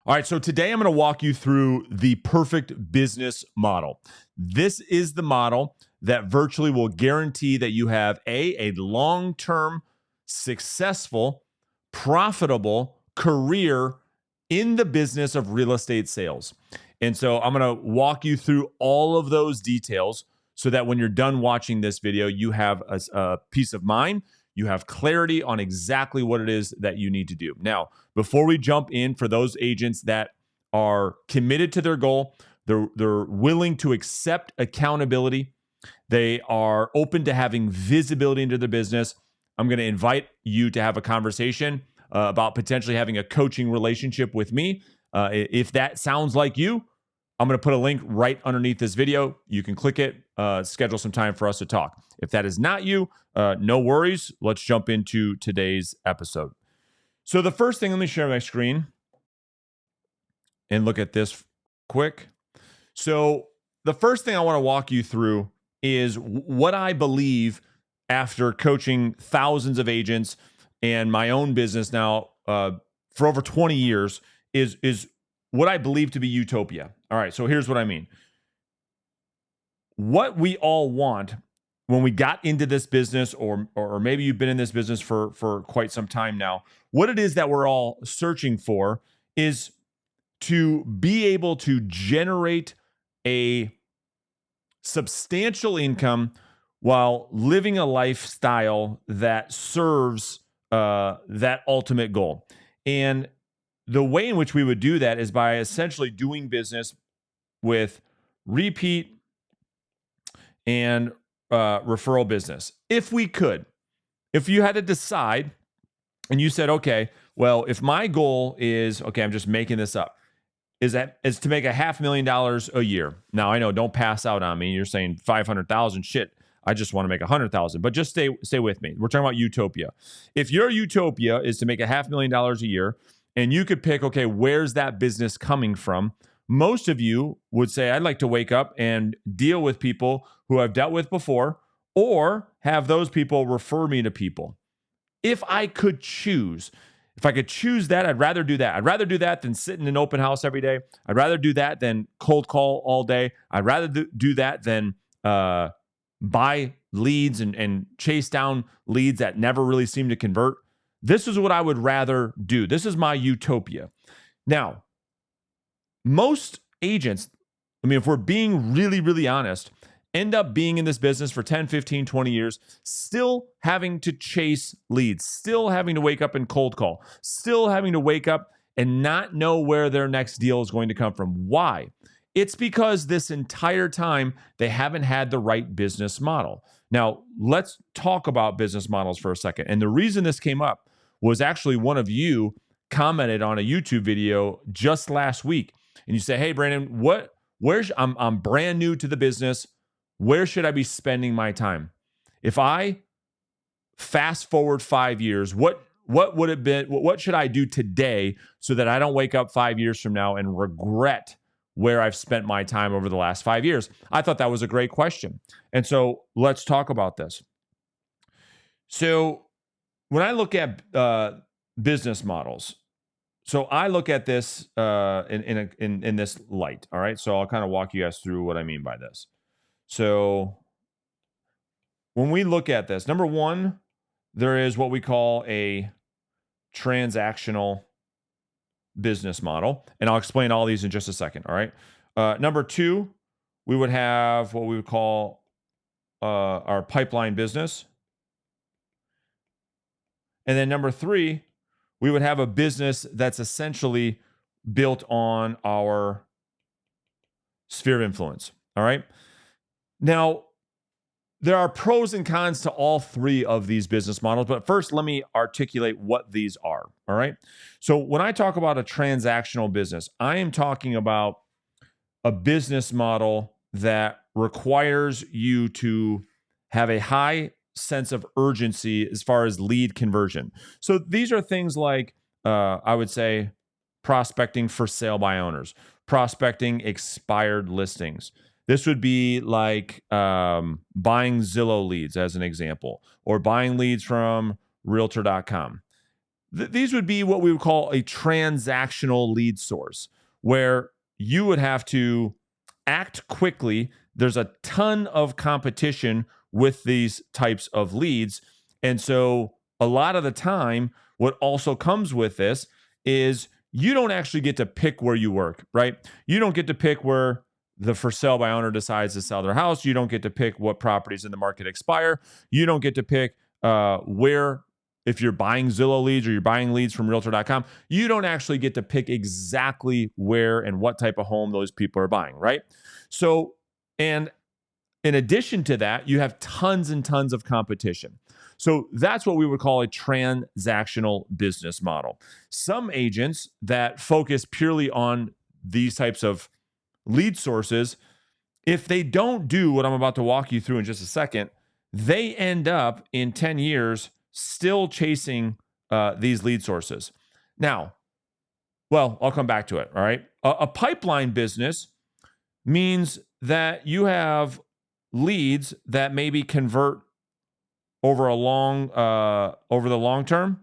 All right, so today I'm going to walk you through the perfect business model. This is the model that virtually will guarantee that you have a long-term, successful, profitable career in the business of real estate sales. And so I'm going to walk you through all of those details so that when you're done watching this video, you have a peace of mind. You have clarity on exactly what it is that you need to do. Now, before we jump in, for those agents that are committed to their goal, they're willing to accept accountability, they are open to having visibility into their business, I'm going to invite you to have a conversation about potentially having a coaching relationship with me. If that sounds like you, I'm going to put a link right underneath this video. You can click it, schedule some time for us to talk. If that is not you, no worries. Let's jump into today's episode. So the first thing, let me share my screen and look at this quick. So the first thing I want to walk you through is what I believe after coaching thousands of agents and my own business now for over 20 years is what I believe to be utopia. All right, so here's what I mean. What we all want when we got into this business, or maybe you've been in this business for quite some time now, what it is that we're all searching for is to be able to generate a substantial income while living a lifestyle that serves that ultimate goal. And the way in which we would do that is by essentially doing business with repeat and referral business. If we could, if you had to decide and you said, okay, well, if my goal is, okay, I'm just making this up, is to make $500,000 a year. Now I know, don't pass out on me. You're saying 500,000, shit. I just want to make 100,000, but just stay with me. We're talking about utopia. If your utopia is to make $500,000 a year, and you could pick, okay, where's that business coming from? Most of you would say, I'd like to wake up and deal with people who I've dealt with before, or have those people refer me to people. If I could choose that, I'd rather do that. I'd rather do that than sit in an open house every day. I'd rather do that than cold call all day. I'd rather do that than buy leads and chase down leads that never really seem to convert. This is what I would rather do. This is my utopia. Now, most agents, I mean, if we're being really, really honest, end up being in this business for 10, 15, 20 years, still having to chase leads, still having to wake up and cold call, still having to wake up and not know where their next deal is going to come from. Why? It's because this entire time they haven't had the right business model. Now, let's talk about business models for a second. And the reason this came up was actually one of you commented on a YouTube video just last week. And you say, hey, Brandon, I'm brand new to the business. Where should I be spending my time? If I fast forward 5 years, what would it be? What should I do today so that I don't wake up 5 years from now and regret where I've spent my time over the last 5 years? I thought that was a great question. And so let's talk about this. So when I look at business models, so I look at this in this light. All right. So I'll kind of walk you guys through what I mean by this. So when we look at this, number one, there is what we call a transactional business model. And I'll explain all these in just a second. All right. Number two, we would have what we would call our pipeline business. And then number three, we would have a business that's essentially built on our sphere of influence. All right. Now, there are pros and cons to all three of these business models, but first, let me articulate what these are. All right. So when I talk about a transactional business, I am talking about a business model that requires you to have a high sense of urgency as far as lead conversion. So these are things like, I would say, prospecting for sale by owners, prospecting expired listings. This would be like buying Zillow leads as an example, or buying leads from Realtor.com. These would be what we would call a transactional lead source, where you would have to act quickly. There's a ton of competition with these types of leads. And so a lot of the time, what also comes with this is you don't actually get to pick where you work, right? You don't get to pick where the for sale by owner decides to sell their house. You don't get to pick what properties in the market expire. You don't get to pick where, if you're buying Zillow leads or you're buying leads from Realtor.com, you don't actually get to pick exactly where and what type of home those people are buying, right? So, and in addition to that, you have tons and tons of competition. So that's what we would call a transactional business model. Some agents that focus purely on these types of lead sources, if they don't do what I'm about to walk you through in just a second, they end up in 10 years still chasing these lead sources. Now, well, I'll come back to it. All right. A pipeline business means that you have leads that maybe convert over the long term.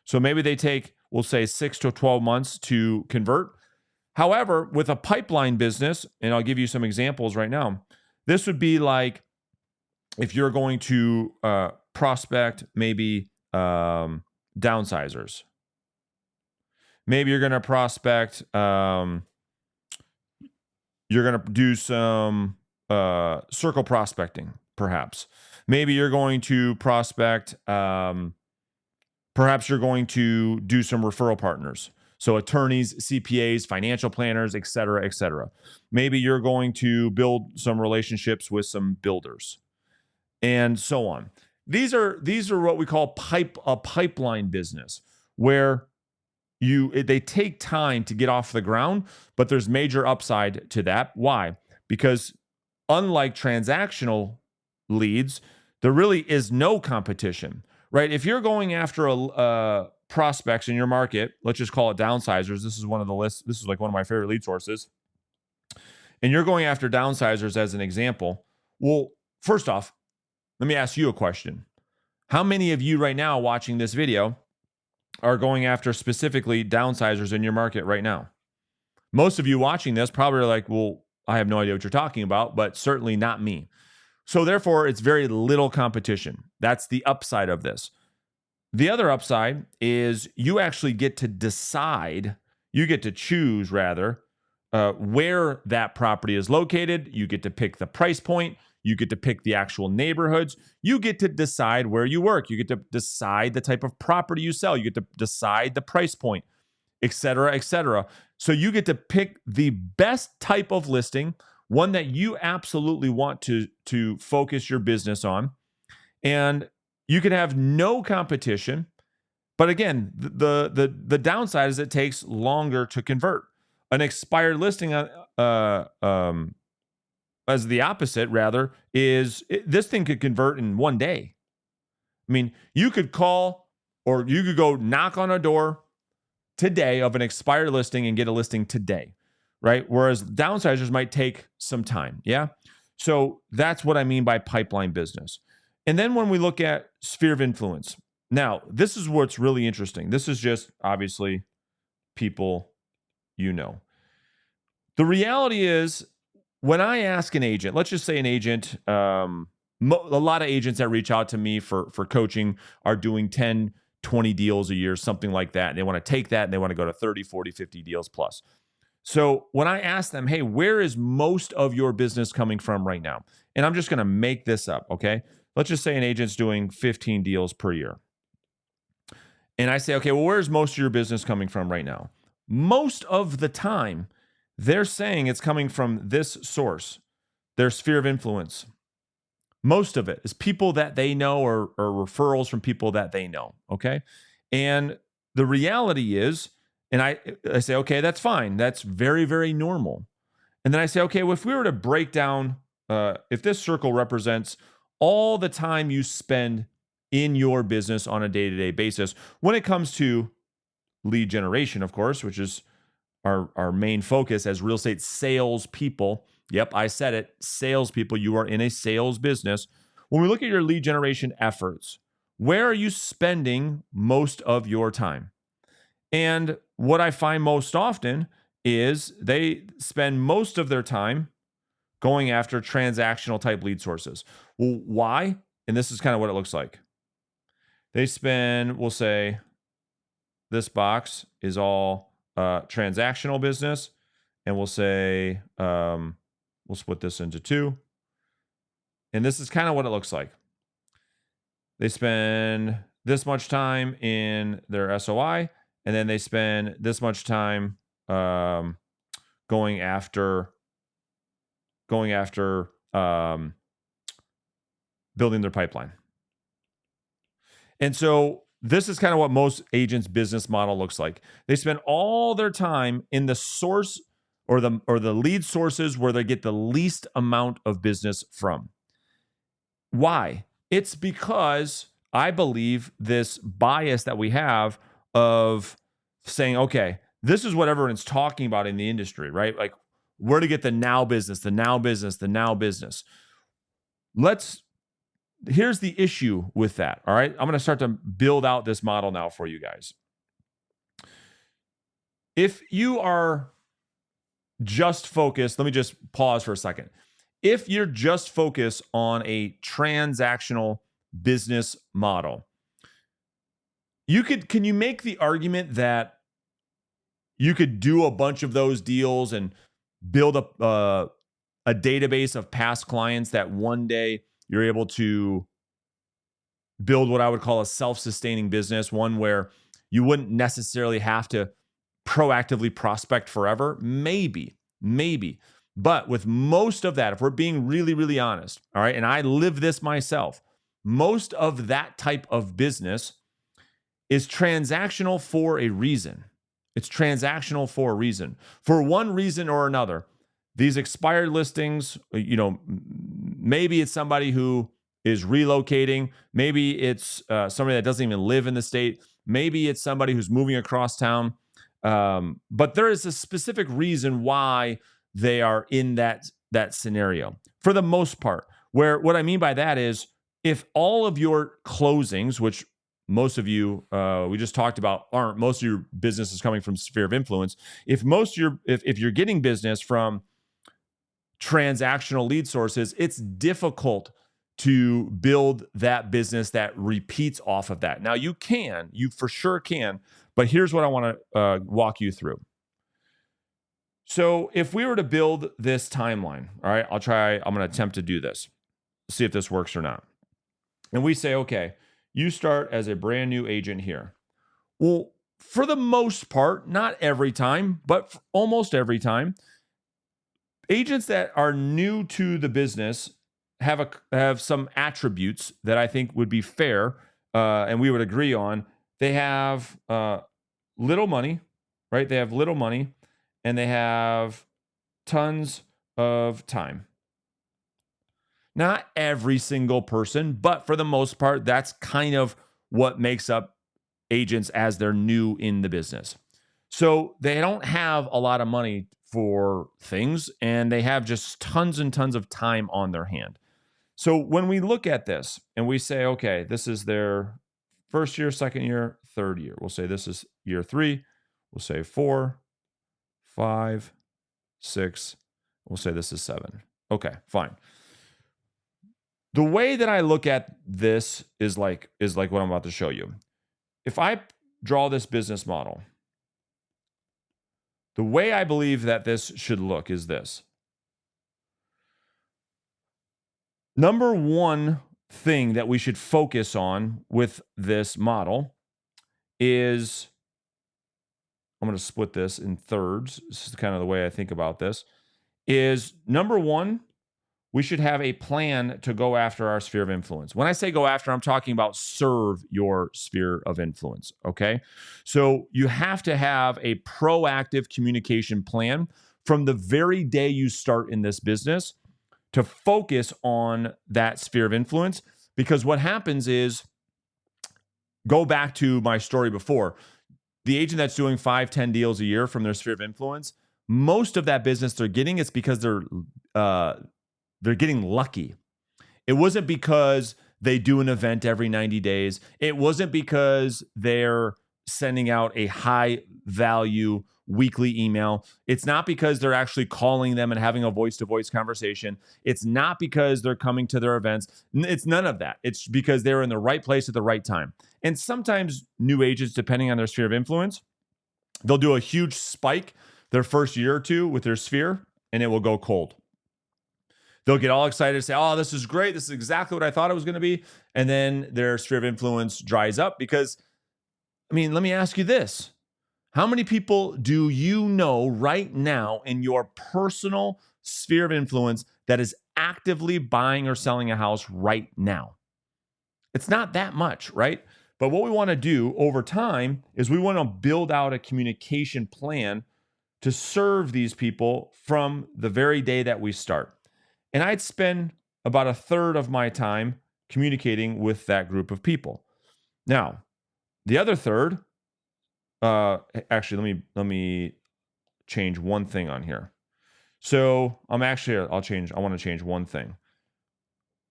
So maybe they take, we'll say, 6 to 12 months to convert. However, with a pipeline business, and I'll give you some examples right now, this would be like if you're going to prospect maybe downsizers. Maybe you're going to prospect, you're going to do some circle prospecting, perhaps. Maybe you're going to prospect, perhaps you're going to do some referral partners. So attorneys, CPAs, financial planners, et cetera, et cetera. Maybe you're going to build some relationships with some builders and so on. These are what we call a pipeline business, where they take time to get off the ground, but there's major upside to that. Why? Because unlike transactional leads, there really is no competition, right? If you're going after prospects in your market, let's just call it downsizers. This is one of the lists. This is like one of my favorite lead sources. And you're going after downsizers as an example. Well, first off, let me ask you a question. How many of you right now watching this video are going after specifically downsizers in your market right now? Most of you watching this probably are like, well, I have no idea what you're talking about, but certainly not me. So therefore, it's very little competition. That's the upside of this. The other upside is you actually get to decide, you get to choose rather, where that property is located. You get to pick the price point. You get to pick the actual neighborhoods. You get to decide where you work. You get to decide the type of property you sell. You get to decide the price point, et cetera, et cetera. So you get to pick the best type of listing, one that you absolutely want to focus your business on. And you can have no competition. But again, the downside is it takes longer to convert. An expired listing as the opposite, rather, is this thing could convert in one day. I mean, you could call or you could go knock on a door today of an expired listing and get a listing today, right? Whereas downsizers might take some time. Yeah. So that's what I mean by pipeline business. And then when we look at sphere of influence, now this is what's really interesting. This is just obviously people you know. The reality is, when I ask an agent, let's just say an agent, a lot of agents that reach out to me for coaching are doing 10, 20 deals a year, something like that. And they want to take that and they want to go to 30, 40, 50 deals plus. So when I ask them, hey, where is most of your business coming from right now? And I'm just going to make this up, okay? Let's just say an agent's doing 15 deals per year. And I say, okay, well, where's most of your business coming from right now? Most of the time, they're saying it's coming from this source, their sphere of influence. Most of it is people that they know or referrals from people that they know, okay? And the reality is, and I say, okay, that's fine. That's very, very normal. And then I say, okay, well, if we were to break down, if this circle represents all the time you spend in your business on a day-to-day basis, when it comes to lead generation, of course, which is our main focus as real estate salespeople. Yep, I said it. Salespeople, you are in a sales business. When we look at your lead generation efforts, Where are you spending most of your time? And what I find most often is they spend most of their time going after transactional type lead sources. Well, why? And this is kind of what it looks like. They spend, we'll say, this box is all transactional business. And we'll say, we'll split this into two. And this is kind of what it looks like. They spend this much time in their SOI, and then they spend this much time going after building their pipeline. And so this is kind of what most agents' business model looks like. They spend all their time in the source or the lead sources where they get the least amount of business from. Why? It's because I believe this bias that we have of saying, okay, this is what everyone's talking about in the industry, right? Like where to get the now business, the now business, the now business. Here's the issue with that. All right. I'm going to start to build out this model now for you guys. If you are just focused, let me just pause for a second. If you're just focused on a transactional business model, can you make the argument that you could do a bunch of those deals and build a database of past clients that one day you're able to build what I would call a self-sustaining business, one where you wouldn't necessarily have to proactively prospect forever? Maybe. But with most of that, if we're being really, really honest, all right, and I live this myself, most of that type of business is transactional for a reason. It's transactional for a reason. For one reason or another, these expired listings, maybe it's somebody who is relocating. Maybe it's somebody that doesn't even live in the state. Maybe it's somebody who's moving across town. But there is a specific reason why they are in that scenario for the most part. Where what I mean by that is if all of your closings, which most of you we just talked about, aren't, most of your business is coming from sphere of influence. If you're getting business from transactional lead sources, it's difficult to build that business that repeats off of that. Now you for sure can, but here's what I want to walk you through. So if we were to build this timeline, all right, I'm going to attempt to do this, see if this works or not. And we say, okay, you start as a brand new agent here. Well, for the most part, not every time, but almost every time, agents that are new to the business have some attributes that I think would be fair and we would agree on. They have little money, right? They have little money and they have tons of time. Not every single person, but for the most part, that's kind of what makes up agents as they're new in the business. So they don't have a lot of money for things and they have just tons and tons of time on their hand. So when we look at this and we say, okay, this is their first year, second year, third year. We'll say this is year 3. We'll say 4, 5, 6. We'll say this is 7. Okay, fine. The way that I look at this is like what I'm about to show you. If I draw this business model, the way I believe that this should look is this. Number one thing that we should focus on with this model is, I'm going to split this in thirds. This is kind of the way I think about this, is number one, we should have a plan to go after our sphere of influence. When I say go after, I'm talking about serve your sphere of influence, okay? So you have to have a proactive communication plan from the very day you start in this business to focus on that sphere of influence. Because what happens is, go back to my story before, the agent that's doing 5-10 deals a year from their sphere of influence, most of that business they're getting is because they're getting lucky. It wasn't because they do an event every 90 days. It wasn't because they're sending out a high value weekly email. It's not because they're actually calling them and having a voice to voice conversation. It's not because they're coming to their events. It's none of that. It's because they're in the right place at the right time. And sometimes new agents, depending on their sphere of influence, they'll do a huge spike their first year or two with their sphere, and it will go cold. They'll get all excited and say, oh, this is great. This is exactly what I thought it was going to be. And then their sphere of influence dries up because, I mean, let me ask you this. How many people do you know right now in your personal sphere of influence that is actively buying or selling a house right now? It's not that much, right? But what we want to do over time is we want to build out a communication plan to serve these people from the very day that we start. And I'd spend about a third of my time communicating with that group of people. Now, the other third, actually, let me change one thing on here. So I want to change one thing.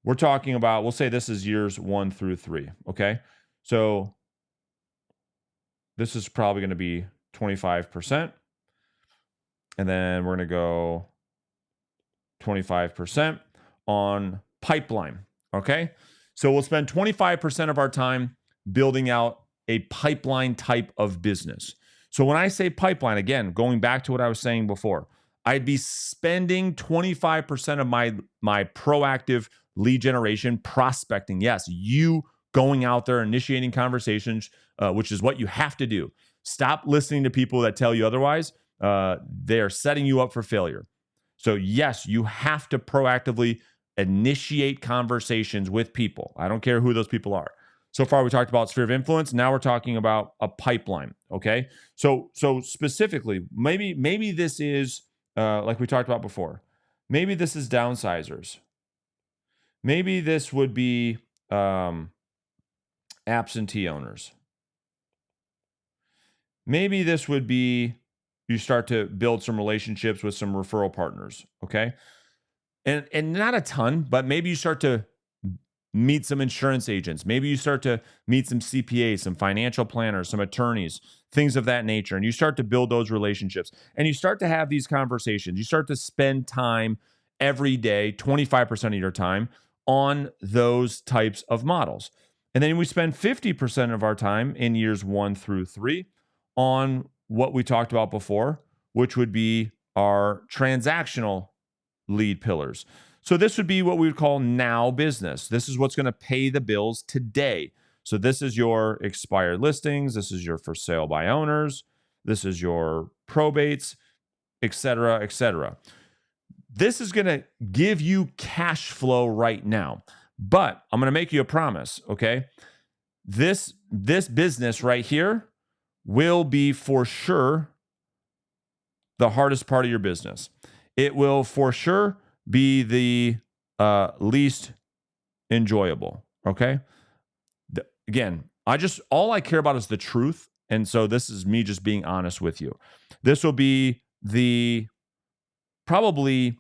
We're talking about, we'll say this is years 1 through 3. Okay. So this is probably going to be 25%. And then we're going to go 25% on pipeline. Okay. So we'll spend 25% of our time building out a pipeline type of business. So when I say pipeline, again, going back to what I was saying before, I'd be spending 25% of my proactive lead generation prospecting. Yes, you going out there, initiating conversations, which is what you have to do. Stop listening to people that tell you otherwise. They're setting you up for failure. So yes, you have to proactively initiate conversations with people. I don't care who those people are. So far, we talked about sphere of influence. Now we're talking about a pipeline. Okay. So specifically, maybe this is like we talked about before. Maybe this is downsizers. Maybe this would be absentee owners. Maybe this would be you start to build some relationships with some referral partners. Okay. And not a ton, but maybe you start to meet some insurance agents. Maybe you start to meet some CPAs, some financial planners, some attorneys, things of that nature. And you start to build those relationships and you start to have these conversations. You start to spend time every day, 25% of your time on those types of models. And then we spend 50% of our time in years 1 through 3 on what we talked about before, which would be our transactional lead pillars. So this would be what we would call now business. This is what's going to pay the bills today. So this is your expired listings. This is your for sale by owners. This is your probates, et cetera, et cetera. This is going to give you cash flow right now. But I'm going to make you a promise, okay? This business right here will be for sure the hardest part of your business. It will for sure be the least enjoyable. Okay. Again, all I care about is the truth. And so this is me just being honest with you. This will be the probably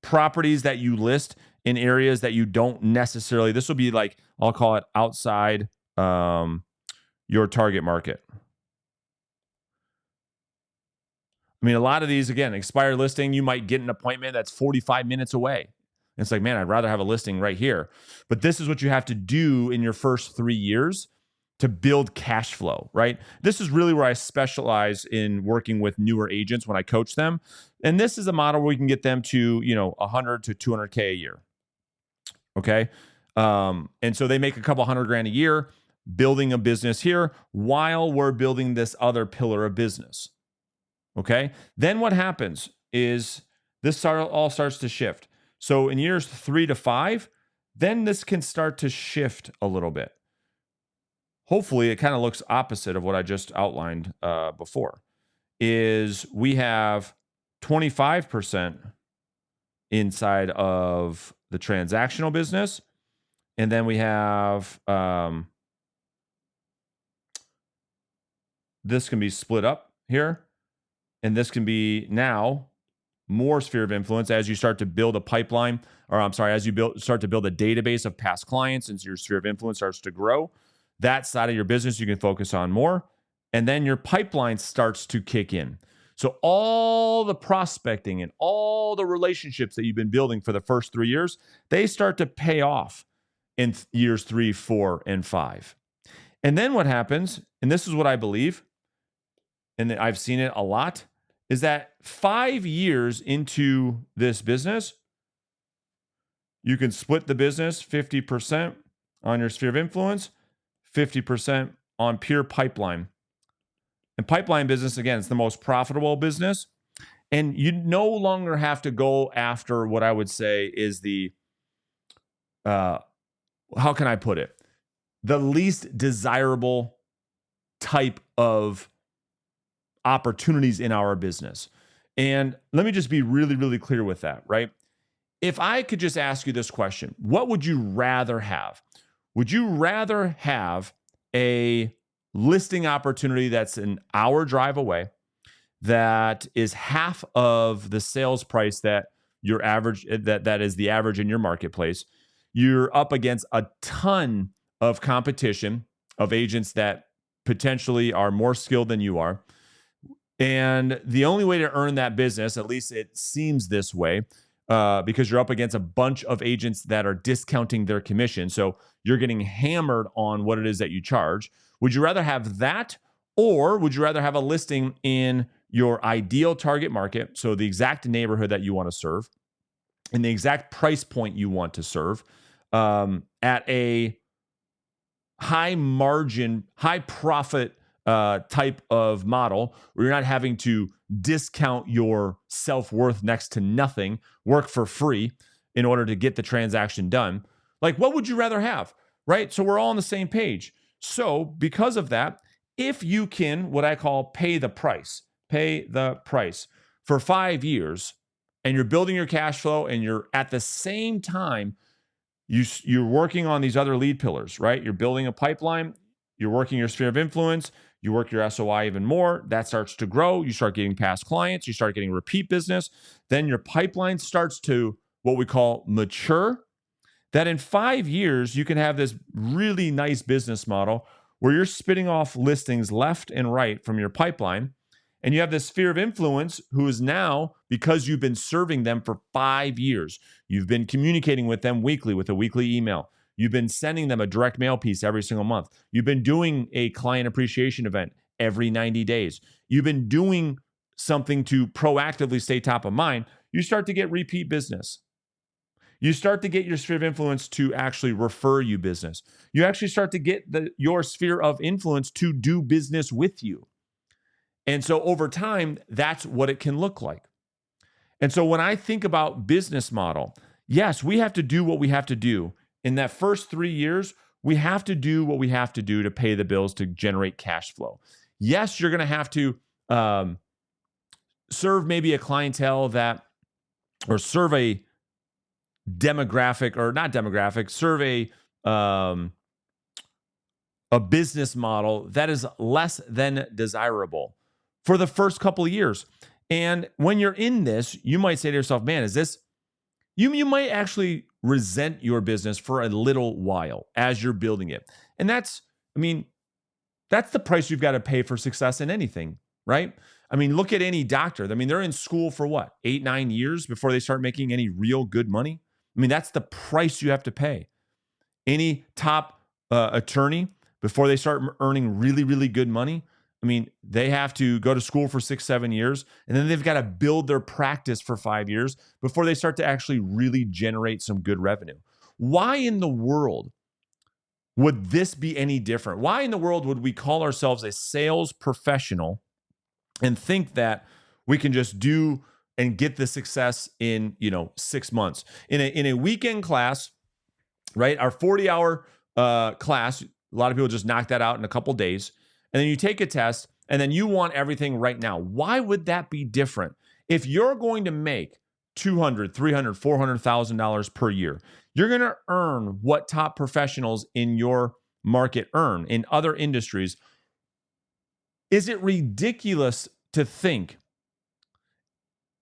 properties that you list in areas that you don't necessarily, this will be like, I'll call it outside your target market. I mean, a lot of these, again, expired listing, you might get an appointment that's 45 minutes away. It's like, man, I'd rather have a listing right here. But this is what you have to do in your first 3 years to build cash flow, right? This is really where I specialize in working with newer agents when I coach them. And this is a model where we can get them to, 100 to 200K a year. Okay. And so they make a couple $100,000 a year building a business here while we're building this other pillar of business. Okay. Then what happens is this all starts to shift. So in years 3 to 5, then this can start to shift a little bit. Hopefully it kind of looks opposite of what I just outlined before. Is we have 25% inside of the transactional business. And then we have this can be split up here. And this can be now more sphere of influence as you start to build a pipeline, or I'm sorry, as you start to build a database of past clients, and your sphere of influence starts to grow. That side of your business you can focus on more, and then your pipeline starts to kick in. So all the prospecting and all the relationships that you've been building for the first 3 years, they start to pay off in years 3, 4, and 5. And then what happens, and this is what I believe, and I've seen it a lot, is that 5 years into this business, you can split the business 50% on your sphere of influence, 50% on pure pipeline. And pipeline business, again, it's the most profitable business. And you no longer have to go after what I would say is the, how can I put it? The least desirable type of opportunities in our business. And let me just be really, really clear with that, right? If I could just ask you this question, what would you rather have? Would you rather have a listing opportunity that's an hour drive away, that is half of the sales price that your average, that is the average in your marketplace? You're up against a ton of competition of agents that potentially are more skilled than you are. And the only way to earn that business, at least it seems this way, because you're up against a bunch of agents that are discounting their commission. So you're getting hammered on what it is that you charge. Would you rather have that, or would you rather have a listing in your ideal target market, so the exact neighborhood that you want to serve, and the exact price point you want to serve, at a high margin, high profit type of model, where you're not having to discount your self-worth next to nothing, work for free in order to get the transaction done? Like, what would you rather have, right? So we're all on the same page. So because of that, if you can, what I call pay the price for 5 years, and you're building your cash flow, and you're at the same time, you're working on these other lead pillars, right? You're building a pipeline, you're working your sphere of influence, you work your SOI even more, that starts to grow, you start getting past clients, you start getting repeat business, then your pipeline starts to what we call mature, that in 5 years, you can have this really nice business model where you're spitting off listings left and right from your pipeline. And you have this sphere of influence who is now, because you've been serving them for 5 years, you've been communicating with them weekly with a weekly email. You've been sending them a direct mail piece every single month. You've been doing a client appreciation event every 90 days. You've been doing something to proactively stay top of mind. You start to get repeat business. You start to get your sphere of influence to actually refer you business. You actually start to get your sphere of influence to do business with you. And so over time, that's what it can look like. And so when I think about business model, yes, we have to do what we have to do. In that first 3 years, we have to do what we have to do to pay the bills, to generate cash flow. Yes, you're going to have to serve maybe a clientele that, or serve a demographic, or not demographic, serve a business model that is less than desirable for the first couple of years. And when you're in this, you might say to yourself, man, is this, you might actually resent your business for a little while as you're building it. And that's the price you've got to pay for success in anything, right? I mean, look at any doctor. I mean, they're in school for what, 8, 9 years before they start making any real good money. I mean, that's the price you have to pay. Any top attorney, before they start earning really, really good money, I mean, they have to go to school for 6, 7 years, and then they've got to build their practice for 5 years before they start to actually really generate some good revenue. Why in the world would this be any different? Why in the world would we call ourselves a sales professional and think that we can just do and get the success in 6 months? In a weekend class, right? Our 40-hour class, a lot of people just knock that out in a couple days. And then you take a test, and then you want everything right now. Why would that be different? If you're going to make $200,000, $300,000, $400,000 per year, you're going to earn what top professionals in your market earn in other industries. Is it ridiculous to think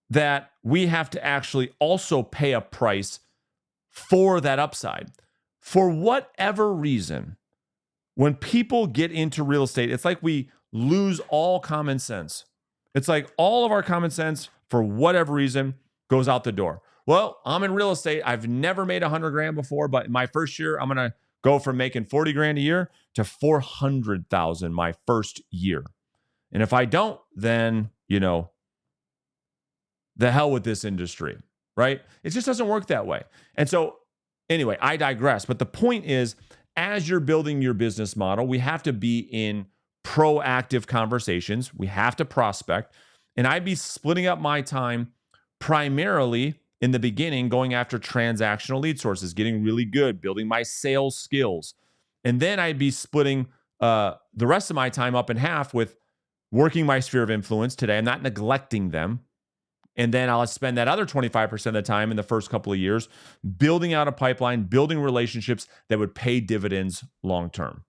that we have to actually also pay a price for that upside. For whatever reason, when people get into real estate, it's like we lose all common sense. It's like all of our common sense, for whatever reason, goes out the door. Well, I'm in real estate. I've never made 100 grand before, but my first year, I'm going to go from making 40 grand a year to 400,000 my first year. And if I don't, then, the hell with this industry, right? It just doesn't work that way. And so, anyway, I digress. But the point is, as you're building your business model, we have to be in proactive conversations. We have to prospect. And I'd be splitting up my time primarily in the beginning, going after transactional lead sources, getting really good, building my sales skills. And then I'd be splitting the rest of my time up in half with working my sphere of influence today. I'm not neglecting them. And then I'll spend that other 25% of the time in the first couple of years building out a pipeline, building relationships that would pay dividends long term.